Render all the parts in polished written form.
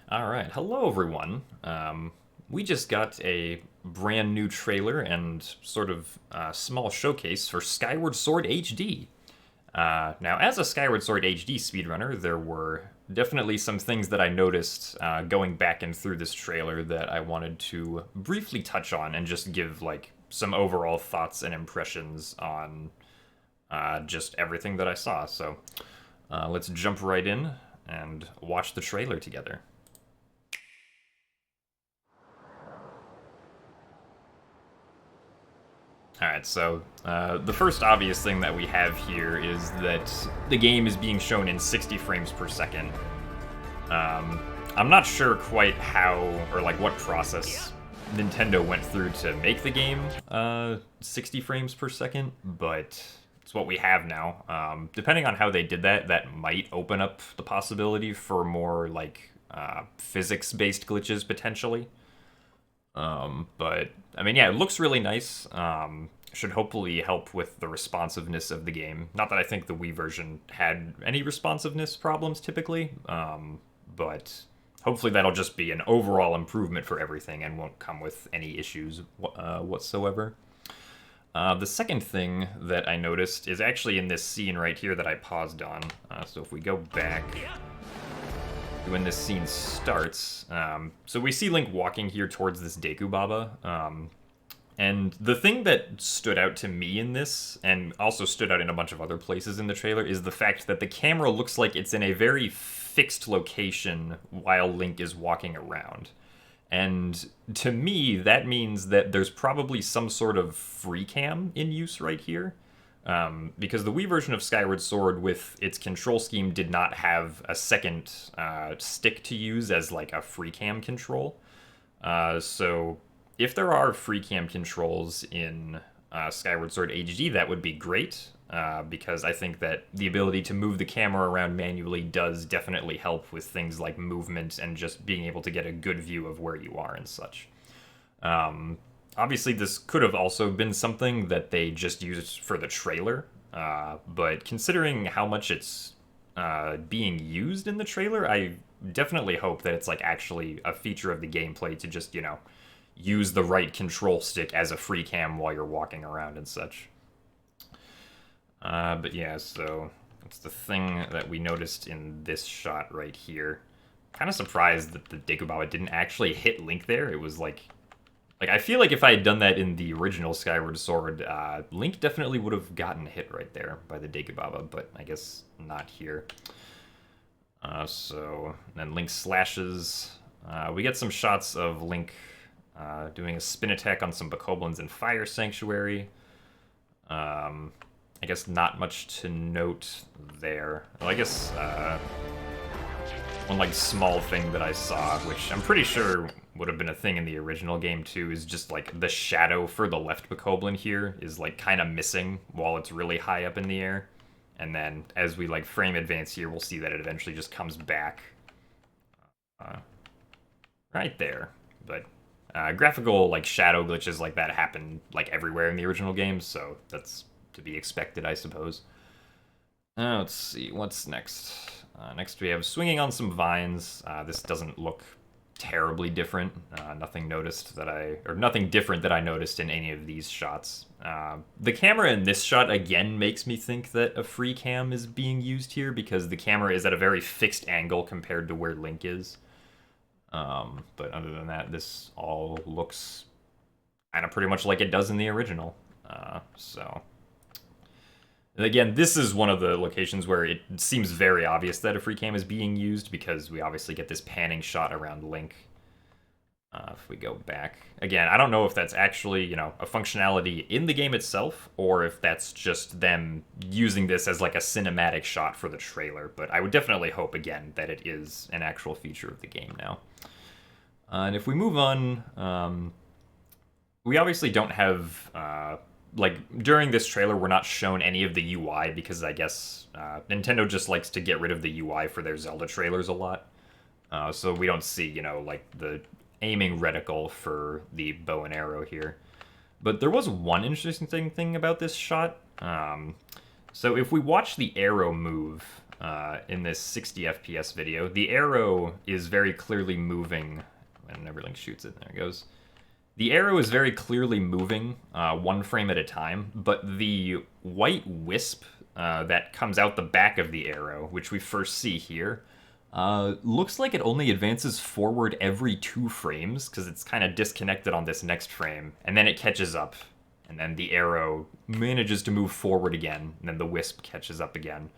Alright, hello everyone. We just got a brand new trailer and sort of small showcase for Skyward Sword HD. Now, as a Skyward Sword HD speedrunner, there were definitely some things that I noticed going back and through this trailer that I wanted to briefly touch on and just give like some overall thoughts and impressions on just everything that I saw. So let's jump right in and watch the trailer together. Alright, so the first obvious thing that we have here is that the game is being shown in 60 frames per second. I'm not sure quite how, or like what process Nintendo went through to make the game 60 frames per second, but it's what we have now. Depending on how they did that, that might open up the possibility for more like physics-based glitches potentially. But I mean, yeah, it looks really nice. Should hopefully help with the responsiveness of the game. Not that I think the Wii version had any responsiveness problems typically, but hopefully that'll just be an overall improvement for everything and won't come with any issues whatsoever. The second thing that I noticed is actually in this scene right here that I paused on. So if we go back when this scene starts. So we see Link walking here towards this Deku Baba. And the thing that stood out to me in this, and also stood out in a bunch of other places in the trailer, is the fact that the camera looks like it's in a very fixed location while Link is walking around. And to me, that means that there's probably some sort of free cam in use right here. Because the Wii version of Skyward Sword with its control scheme did not have a second stick to use as like a free cam control. So if there are free cam controls in Skyward Sword HD, that would be great. Because I think that the ability to move the camera around manually does definitely help with things like movement and just being able to get a good view of where you are and such. Obviously, this could have also been something that they just used for the trailer, but considering how much it's being used in the trailer, I definitely hope that it's like actually a feature of the gameplay to just, you know, use the right control stick as a free cam while you're walking around and such. But yeah, so that's the thing that we noticed in this shot right here. Kind of surprised that the Deku Baba didn't actually hit Link there. It was like I feel like if I had done that in the original Skyward Sword, Link definitely would have gotten hit right there by the Deku Baba, but I guess not here. So then Link slashes. We get some shots of Link doing a spin attack on some Bokoblins in Fire Sanctuary. I guess not much to note there. Well, I guess one like small thing that I saw, which I'm pretty sure would have been a thing in the original game too, is just like the shadow for the left Bokoblin here is like kind of missing while it's really high up in the air. And then as we like frame advance here, we'll see that it eventually just comes back right there. But graphical like shadow glitches like that happen like everywhere in the original game, so that's to be expected, I suppose. Let's see, what's next? Next we have swinging on some vines. This doesn't look terribly different. Nothing different that I noticed in any of these shots. The camera in this shot again makes me think that a free cam is being used here because the camera is at a very fixed angle compared to where Link is. But other than that, this all looks kind of pretty much like it does in the original. So and again, this is one of the locations where it seems very obvious that a free cam is being used because we obviously get this panning shot around Link. If we go back. Again, I don't know if that's actually, you know, a functionality in the game itself or if that's just them using this as like a cinematic shot for the trailer, but I would definitely hope, again, that it is an actual feature of the game now. And if we move on, we obviously don't have... like, during this trailer, we're not shown any of the UI because I guess Nintendo just likes to get rid of the UI for their Zelda trailers a lot. So we don't see, you know, like, the aiming reticle for the bow and arrow here. But there was one interesting thing about this shot. So if we watch the arrow move, in this 60 FPS video. The arrow is very clearly moving. Whenever Link shoots it, there it goes. The arrow is very clearly moving 1 frame at a time, but the white wisp that comes out the back of the arrow, which we first see here, looks like it only advances forward every 2 frames, because it's kind of disconnected on this next frame, and then it catches up, and then the arrow manages to move forward again, and then the wisp catches up again.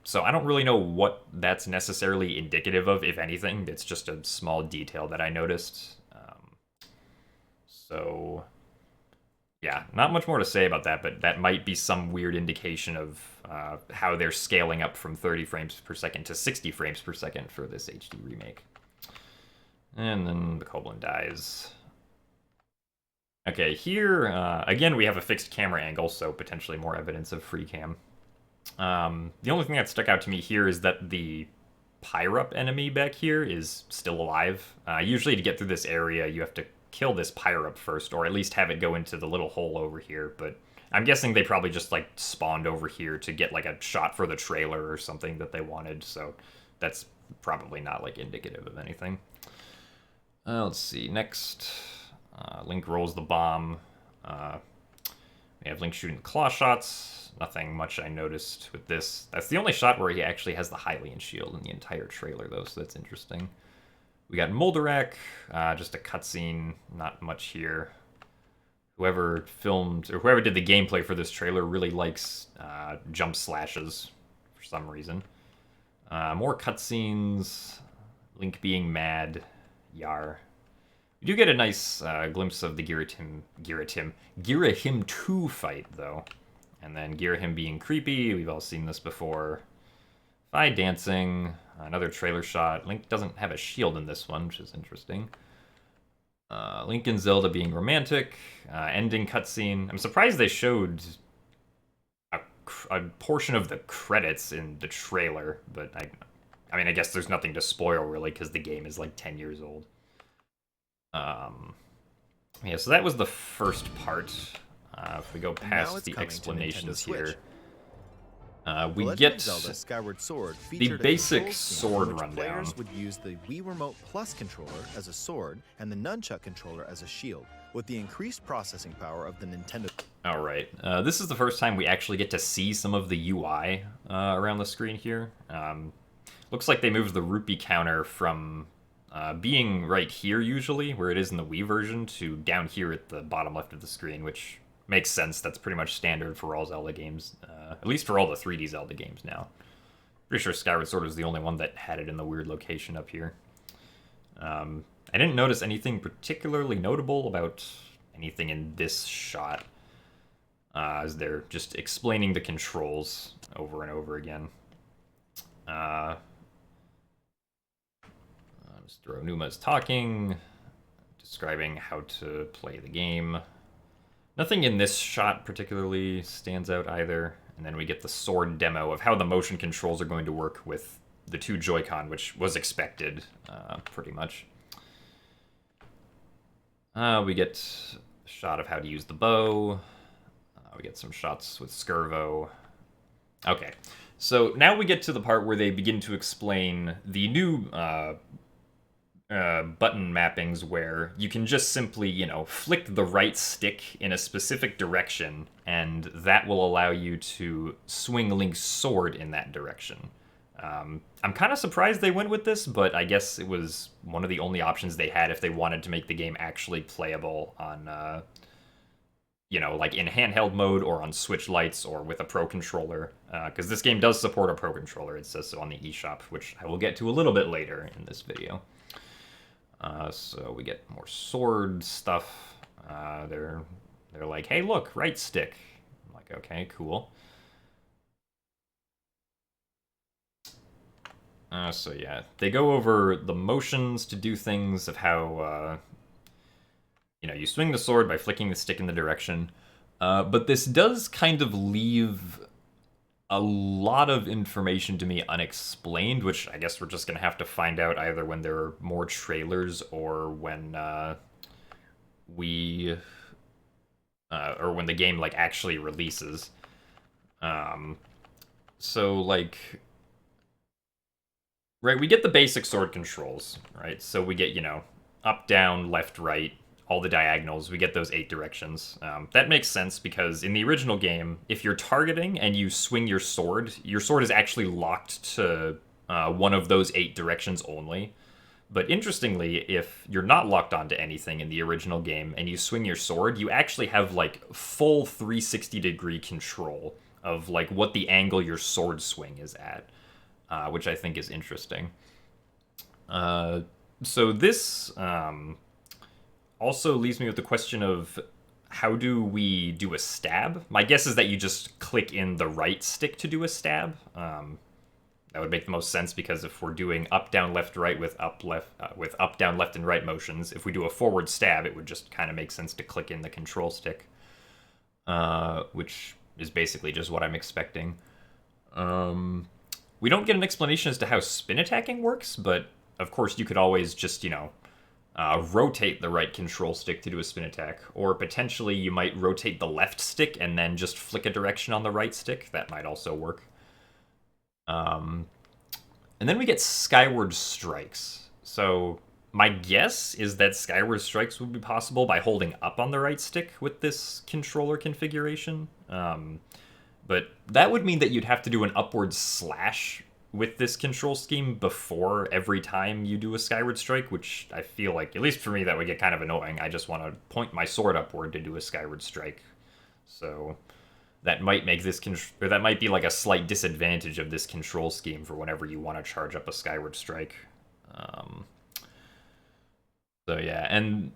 So I don't really know what that's necessarily indicative of, if anything. It's just a small detail that I noticed. So, yeah, not much more to say about that, but that might be some weird indication of how they're scaling up from 30 frames per second to 60 frames per second for this HD remake. And then the Koblin dies. Okay, here, again, we have a fixed camera angle, so potentially more evidence of free cam. The only thing that stuck out to me here is that the Pyrup enemy back here is still alive. Usually to get through this area, you have to kill this Pyrup first, or at least have it go into the little hole over here, but I'm guessing they probably just, like, spawned over here to get, like, a shot for the trailer or something that they wanted, so that's probably not, like, indicative of anything. Let's see, next, Link rolls the bomb. We have Link shooting claw shots. Nothing much I noticed with this. That's the only shot where he actually has the Hylian shield in the entire trailer, though, so that's interesting. We got Moldarak, just a cutscene, not much here. Whoever filmed, or whoever did the gameplay for this trailer really likes jump slashes for some reason. More cutscenes, Link being mad, Yar. We do get a nice glimpse of the Girahim 2 fight, though. And then Girahim being creepy, we've all seen this before. Fi dancing, another trailer shot. Link doesn't have a shield in this one, which is interesting. Link and Zelda being romantic, ending cutscene. I'm surprised they showed a portion of the credits in the trailer, but I mean, I guess there's nothing to spoil, really, because the game is like 10 years old. Yeah, so that was the first part. If we go past the explanations here, we get Zelda Skyward Sword the basic sword rundown. Players would use the Wii Remote Plus controller as a sword and the Nunchuck controller as a shield, with the increased processing power of the Nintendo. All right, this is the first time we actually get to see some of the UI around the screen here. Looks like they moved the rupee counter from being right here usually, where it is in the Wii version, to down here at the bottom left of the screen, which makes sense. That's pretty much standard for all Zelda games, at least for all the 3D Zelda games now. Pretty sure Skyward Sword was the only one that had it in the weird location up here. I didn't notice anything particularly notable about anything in this shot, as they're just explaining the controls over and over again. Mr. Onuma's talking, describing how to play the game. Nothing in this shot particularly stands out either. And then we get the sword demo of how the motion controls are going to work with the 2 Joy-Con, which was expected, pretty much. We get a shot of how to use the bow. We get some shots with Skirvo. Okay, so now we get to the part where they begin to explain the new button mappings, where you can just simply, you know, flick the right stick in a specific direction, and that will allow you to swing Link's sword in that direction. I'm kind of surprised they went with this, but I guess it was one of the only options they had if they wanted to make the game actually playable on, you know, like in handheld mode or on Switch Lights or with a Pro Controller, because this game does support a Pro Controller. It says so on the eShop, which I will get to a little bit later in this video. So we get more sword stuff. They're like, hey, look, right stick. I'm like, okay, cool. So yeah, they go over the motions to do things, of how, you know, you swing the sword by flicking the stick in the direction. But this does kind of leave a lot of information to me unexplained, which I guess we're just going to have to find out either when there are more trailers or when or when the game, like, actually releases. So, like, Right, we get the basic sword controls, right? So we get, up, down, left, right, all the diagonals. We get those 8 directions. That makes sense because in the original game, if you're targeting and you swing your sword is actually locked to one of those 8 directions only. But interestingly, if you're not locked onto anything in the original game and you swing your sword, you actually have like full 360-degree control of like what the angle your sword swing is at, which I think is interesting. So this also leaves me with the question of how do we do a stab? My guess is that you just click in the right stick to do a stab. That would make the most sense because if we're doing up, down, left, right with up, down, left, and right motions, if we do a forward stab, it would just kind of make sense to click in the control stick, which is basically just what I'm expecting. We don't get an explanation as to how spin attacking works, but of course you could always just, rotate the right control stick to do a spin attack, or potentially you might rotate the left stick and then just flick a direction on the right stick. That might also work. And then we get Skyward Strikes. So my guess is that Skyward Strikes would be possible by holding up on the right stick with this controller configuration. But that would mean that you'd have to do an upward slash with this control scheme before every time you do a Skyward Strike, which I feel like, at least for me, that would get kind of annoying. I just want to point my sword upward to do a Skyward Strike. So that might make this or that might be like a slight disadvantage of this control scheme for whenever you want to charge up a Skyward Strike. So yeah, and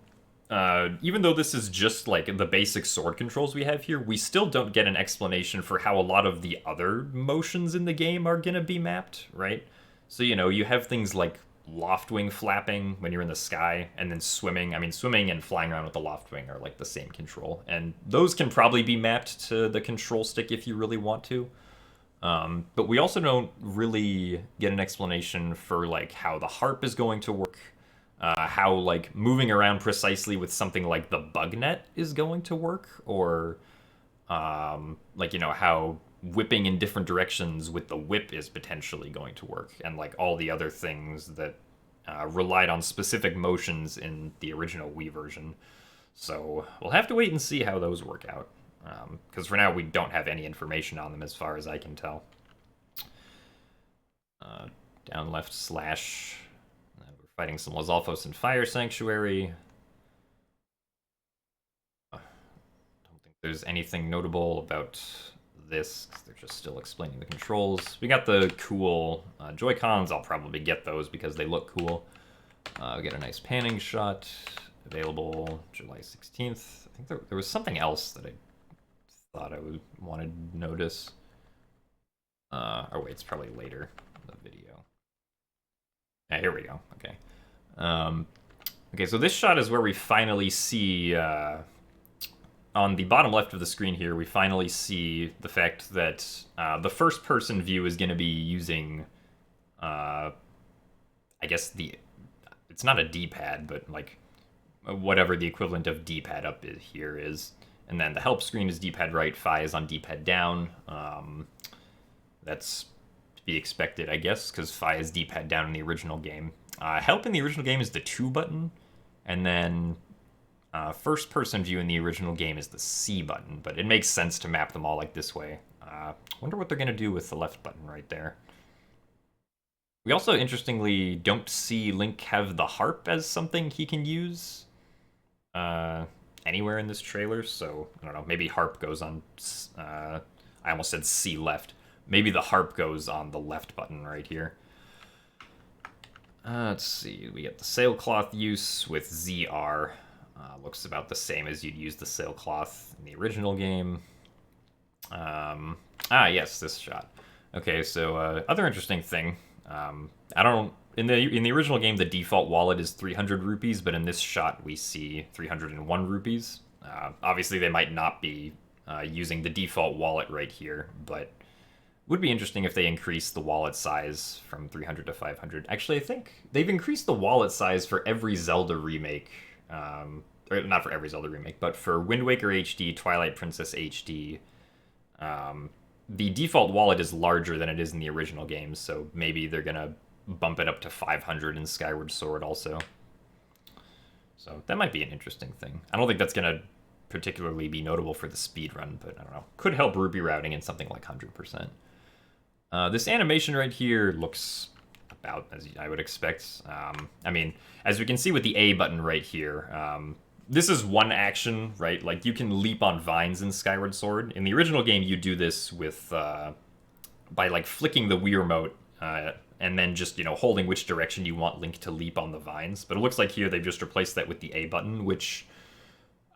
even though this is just like the basic sword controls we have here, we still don't get an explanation for how a lot of the other motions in the game are gonna be mapped, right? So you have things like loft wing flapping when you're in the sky, and then swimming. I mean, swimming and flying around with the loft wing are like the same control, and those can probably be mapped to the control stick if you really want to. But we also don't really get an explanation for like how the harp is going to work, how like moving around precisely with something like the bug net is going to work, or how whipping in different directions with the whip is potentially going to work, and like all the other things that relied on specific motions in the original Wii version. So we'll have to wait and see how those work out, because for now we don't have any information on them as far as I can tell. Down left slash. We're fighting some Lizalfos and Fire Sanctuary. Don't think there's anything notable about this, because they're just still explaining the controls. We got the cool Joy-Cons. I'll probably get those because they look cool. We get a nice panning shot. Available July 16th. I think there was something else that I thought I would want to notice. Oh wait, it's probably later in the video. Yeah, here we go. Okay. Okay, so this shot is where we finally see, on the bottom left of the screen here, we finally see the fact that the first-person view is going to be using, I guess it's not a D-pad, but like whatever the equivalent of D-pad up here is. And then the help screen is D-pad right, Phi is on D-pad down. That's to be expected, I guess, because Phi is D-pad down in the original game. Help in the original game is the 2 button, and then first-person view in the original game is the C button, but it makes sense to map them all like this way. Wonder what they're going to do with the left button right there. We also, interestingly, don't see Link have the harp as something he can use anywhere in this trailer, so, I don't know, maybe harp goes on, I almost said C left. Maybe the harp goes on the left button right here. Let's see, we get the sailcloth use with ZR. Looks about the same as you'd use the sailcloth in the original game. Yes, this shot. Okay, so other interesting thing. In the original game, the default wallet is 300 rupees, but in this shot we see 301 rupees. Obviously, they might not be using the default wallet right here, but would be interesting if they increased the wallet size from 300 to 500. Actually, I think they've increased the wallet size for every Zelda remake. Or not for every Zelda remake, but for Wind Waker HD, Twilight Princess HD, the default wallet is larger than it is in the original games, so maybe they're gonna bump it up to 500 in Skyward Sword also. So that might be an interesting thing. I don't think that's going to particularly be notable for the speedrun, but I don't know. Could help Ruby routing in something like 100%. This animation right here looks about as I would expect. I mean, as we can see with the A button right here, this is one action, right? Like, you can leap on vines in Skyward Sword. In the original game, you do this with by, like, flicking the Wii Remote and then just, you know, holding which direction you want Link to leap on the vines. But it looks like here they've just replaced that with the A button, which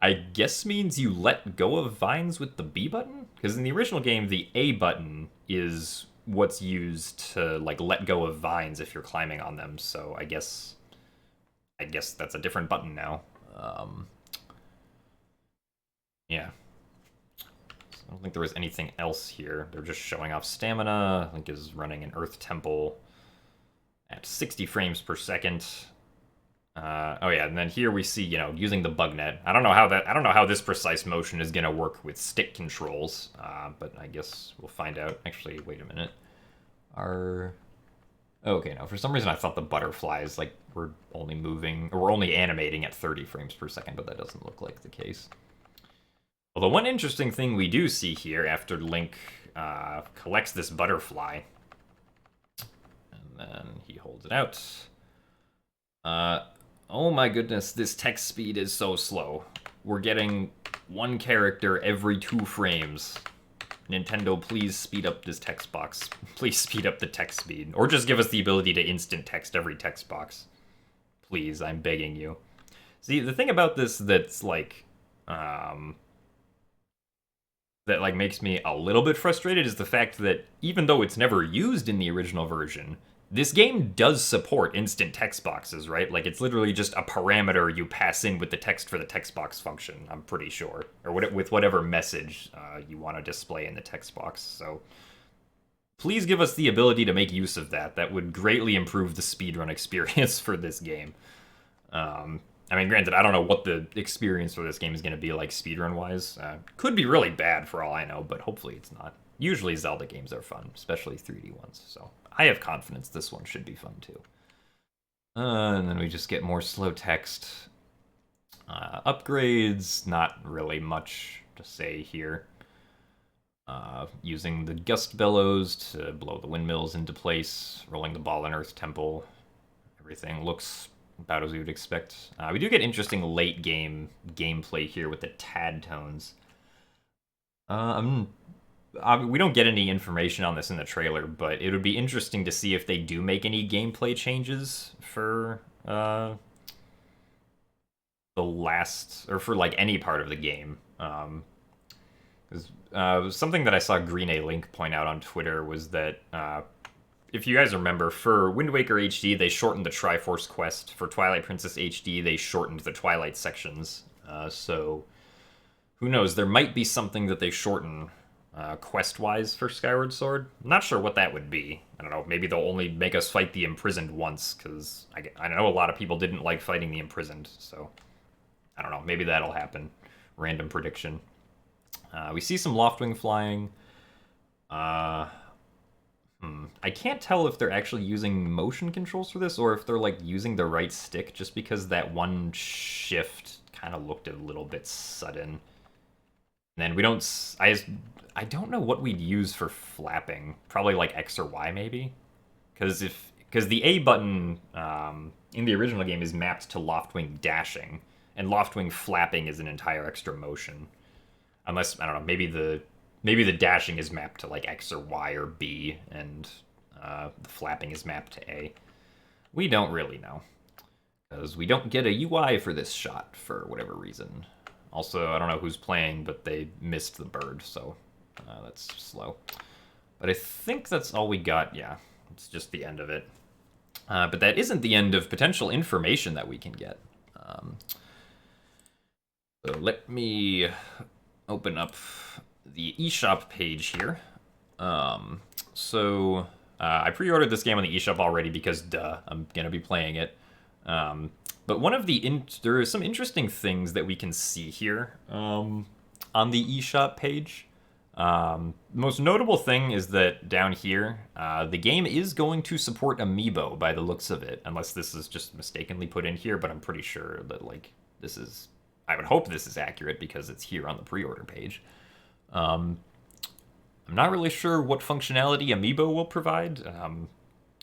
I guess means you let go of vines with the B button? Because in the original game, the A button is what's used to, like, let go of vines if you're climbing on them. So I guess that's a different button now. Yeah. So I don't think there was anything else here. They're just showing off stamina. Link is running an Earth Temple at 60 frames per second. Oh yeah, and then here we see, you know, using the bug net. I don't know how this precise motion is gonna work with stick controls, but I guess we'll find out. Actually, wait a minute. Okay, no, for some reason I thought the butterflies, like, were only moving, or were only animating at 30 frames per second, but that doesn't look like the case. Although one interesting thing we do see here after Link collects this butterfly, and then he holds it out. Oh my goodness, this text speed is so slow. We're getting one character every 2 frames. Nintendo, please speed up this text box. Please speed up the text speed. Or just give us the ability to instant text every text box. Please, I'm begging you. See, the thing about this that's, like, that, like, makes me a little bit frustrated is the fact that even though it's never used in the original version, this game does support instant text boxes, right? Like, it's literally just a parameter you pass in with the text for the text box function, I'm pretty sure. Or with whatever message you want to display in the text box. So please give us the ability to make use of that. That would greatly improve the speedrun experience for this game. I mean, granted, I don't know what the experience for this game is going to be like speedrun-wise. Could be really bad for all I know, but hopefully it's not. Usually Zelda games are fun, especially 3D ones, so I have confidence this one should be fun too. And then we just get more slow text. Upgrades, not really much to say here. Using the gust bellows to blow the windmills into place, rolling the ball in Earth Temple. Everything looks about as we would expect. We do get interesting late game gameplay here with the tad tones. We don't get any information on this in the trailer, but it would be interesting to see if they do make any gameplay changes for the last, or for, like, any part of the game. Something that I saw Green A Link point out on Twitter was that if you guys remember, for Wind Waker HD, they shortened the Triforce quest. For Twilight Princess HD, they shortened the Twilight sections. So who knows? There might be something that they shorten quest-wise for Skyward Sword. I'm not sure what that would be. I don't know, maybe they'll only make us fight the Imprisoned once, because I know a lot of people didn't like fighting the Imprisoned, so I don't know, maybe that'll happen. Random prediction. We see some Loftwing flying. I can't tell if they're actually using motion controls for this, or if they're, like, using the right stick, just because that one shift kind of looked a little bit sudden. And then we don't... I don't know what we'd use for flapping. Probably, like, X or Y, maybe? Because the A button in the original game is mapped to Loftwing dashing, and Loftwing flapping is an entire extra motion. Unless, I don't know, maybe the dashing is mapped to, like, X or Y or B, and the flapping is mapped to A. We don't really know, because we don't get a UI for this shot for whatever reason. Also, I don't know who's playing, but they missed the bird, so that's slow. But I think that's all we got. Yeah, it's just the end of it. But that isn't the end of potential information that we can get. So let me open up the eShop page here. I pre-ordered this game on the eShop already because, duh, I'm going to be playing it. But one of there are some interesting things that we can see here on the eShop page. Most notable thing is that down here, the game is going to support Amiibo by the looks of it, unless this is just mistakenly put in here, but I'm pretty sure that, like, this is... I would hope this is accurate because it's here on the pre-order page. I'm not really sure what functionality Amiibo will provide.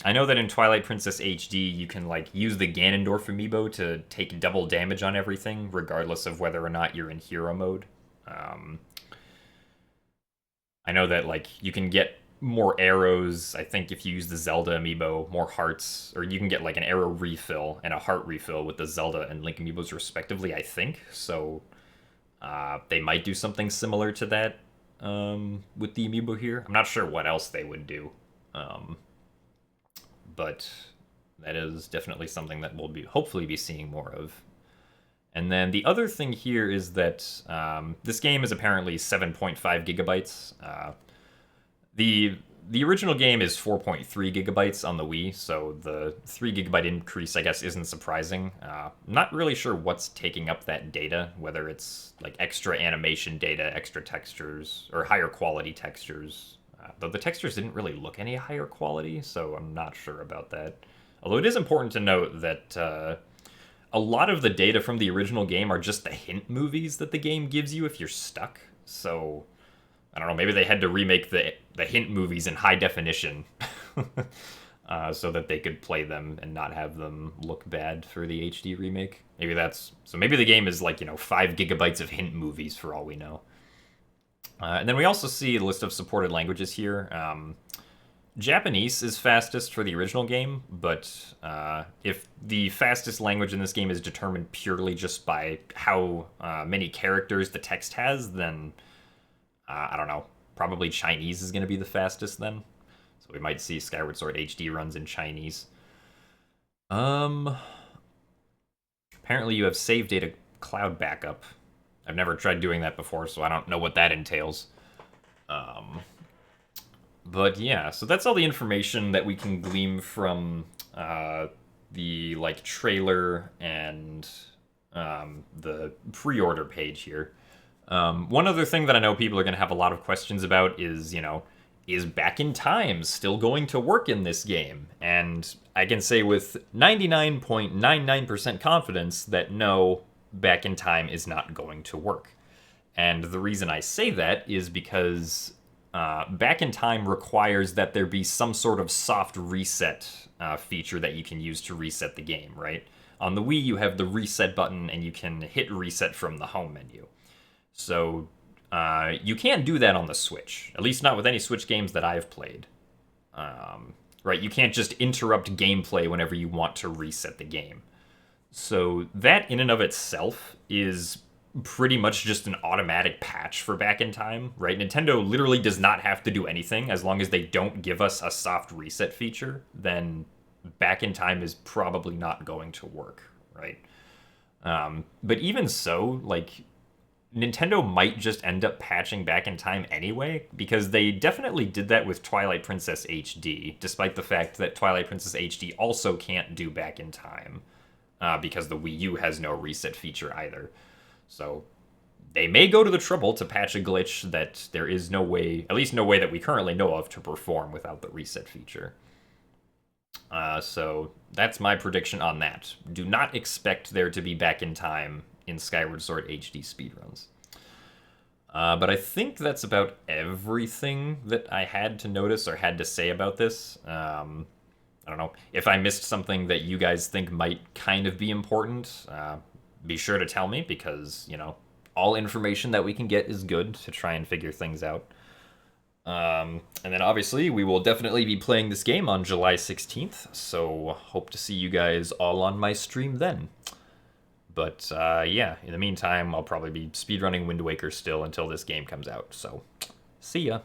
I know that in Twilight Princess HD, you can, like, use the Ganondorf Amiibo to take double damage on everything, regardless of whether or not you're in hero mode. I know that, like, you can get more arrows, I think, if you use the Zelda Amiibo, more hearts, or you can get, like, an arrow refill and a heart refill with the Zelda and Link Amiibos, respectively, I think. So, they might do something similar to that with the Amiibo here. I'm not sure what else they would do. But that is definitely something that we'll hopefully be seeing more of. And then the other thing here is that this game is apparently 7.5 gigabytes. The original game is 4.3 gigabytes on the Wii, so the 3 gigabyte increase, I guess, isn't surprising. Not really sure what's taking up that data, whether it's like extra animation data, extra textures, or higher quality textures. Though the textures didn't really look any higher quality, so I'm not sure about that. Although it is important to note that a lot of the data from the original game are just the hint movies that the game gives you if you're stuck. So, I don't know, maybe they had to remake the hint movies in high definition so that they could play them and not have them look bad for the HD remake. Maybe maybe the game is like, 5 gigabytes of hint movies for all we know. And then we also see a list of supported languages here. Japanese is fastest for the original game, but if the fastest language in this game is determined purely just by how many characters the text has, then I don't know, probably Chinese is going to be the fastest then. So we might see Skyward Sword HD runs in Chinese. Apparently you have save data cloud backup. I've never tried doing that before, so I don't know what that entails. But yeah, so that's all the information that we can glean from the trailer and the pre-order page here. One other thing that I know people are going to have a lot of questions about is, is Back in Time still going to work in this game? And I can say with 99.99% confidence that no, Back in Time is not going to work. And the reason I say that is because Back in Time requires that there be some sort of soft reset feature that you can use to reset the game, right? On the Wii, you have the reset button, and you can hit reset from the home menu. So you can't do that on the Switch, at least not with any Switch games that I've played. Right? You can't just interrupt gameplay whenever you want to reset the game. So that in and of itself is pretty much just an automatic patch for Back in Time, right? Nintendo literally does not have to do anything as long as they don't give us a soft reset feature, then Back in Time is probably not going to work, right? But even so, Nintendo might just end up patching Back in Time anyway, because they definitely did that with Twilight Princess HD, despite the fact that Twilight Princess HD also can't do Back in Time, because the Wii U has no reset feature either. So they may go to the trouble to patch a glitch that there is no way, at least no way that we currently know of, to perform without the reset feature. So that's my prediction on that. Do not expect there to be Back in Time in Skyward Sword HD speedruns. But I think that's about everything that I had to notice or had to say about this. I don't know. If I missed something that you guys think might kind of be important, be sure to tell me, because, all information that we can get is good to try and figure things out. And then obviously we will definitely be playing this game on July 16th, so hope to see you guys all on my stream then. But yeah, in the meantime, I'll probably be speedrunning Wind Waker still until this game comes out, so see ya.